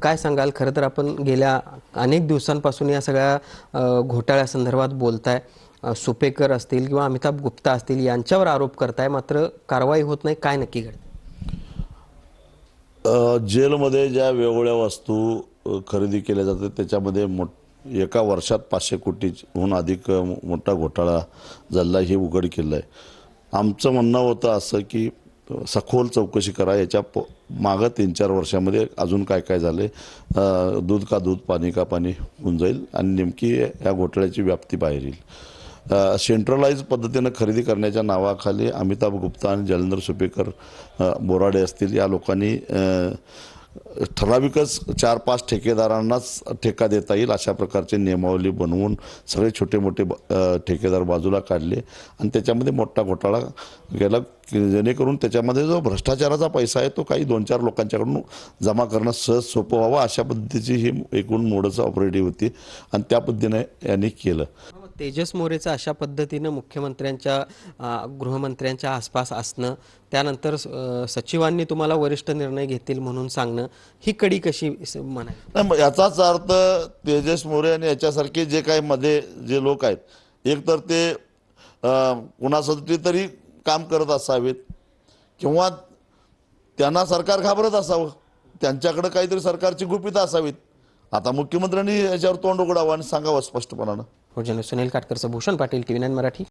काय सांगाल? खरं तर आपण गेल्या अनेक दिवसांपासून या सगळ्या घोटाळ्यासंदर्भात बोलताय. सुपेकर असतील किंवा अमिताभ गुप्ता असतील यांच्यावर आरोप करताय, मात्र कारवाई होत नाही. काय नक्की घडतं? जेलमध्ये ज्या वेगवेगळ्या वस्तू खरेदी केल्या जातात त्याच्यामध्ये एका वर्षात 500 कोटीहून अधिक मोठा घोटाळा झाला हे उघड केलं आहे. आमचं म्हणणं होतं असं की सखोल चौकशी करा, याच्या मागं 3-4 वर्षामध्ये अजून काय काय झाले, दूध का दूध पाणी का पाणी होऊन जाईल आणि नेमकी या घोटाळ्याची व्याप्ती बाहेर येईल. सेंट्रलाइज पद्धतीनं खरेदी करण्याच्या नावाखाली अमिताभ गुप्ता आणि जलेंद्र सुपेकर, बोराडे असतील, या लोकांनी ठराविकच 4-5 ठेकेदारांनाच ठेका देता येईल अशा प्रकारची नियमावली बनवून सगळे छोटे मोठे ठेकेदार बाजूला काढले आणि त्याच्यामध्ये मोठा घोटाळा गेला, जेणेकरून त्याच्यामध्ये जो भ्रष्टाचाराचा पैसा आहे तो काही 2-4 लोकांच्याकडून जमा करणं सहज सोपं व्हावं अशा पद्धतीची ही एकूण मोडच ऑपरेटिव्ह होती आणि त्या पद्धतीने यांनी केलं. तेजस मोरेचं अशा पद्धतीनं मुख्यमंत्र्यांच्या गृहमंत्र्यांच्या आसपास असणं, त्यानंतर सचिवांनी तुम्हाला वरिष्ठ निर्णय घेतील म्हणून सांगणं, ही कडी कशी म्हणायची? नाही, याचाच अर्थ तेजस मोरे आणि याच्यासारखे जे काही मध्ये जे लोक आहेत, एक तर ते कुणासाठी तरी काम करत असावेत किंवा त्यांना सरकार घाबरत असावं, त्यांच्याकडे काहीतरी सरकारची गुपितं असावीत. आता मुख्यमंत्र्यांनी याच्यावर तोंड उघडावं आणि सांगावं स्पष्टपणानं. सुनील काटकरचं, भूषण पाटील, TV9 मराठी.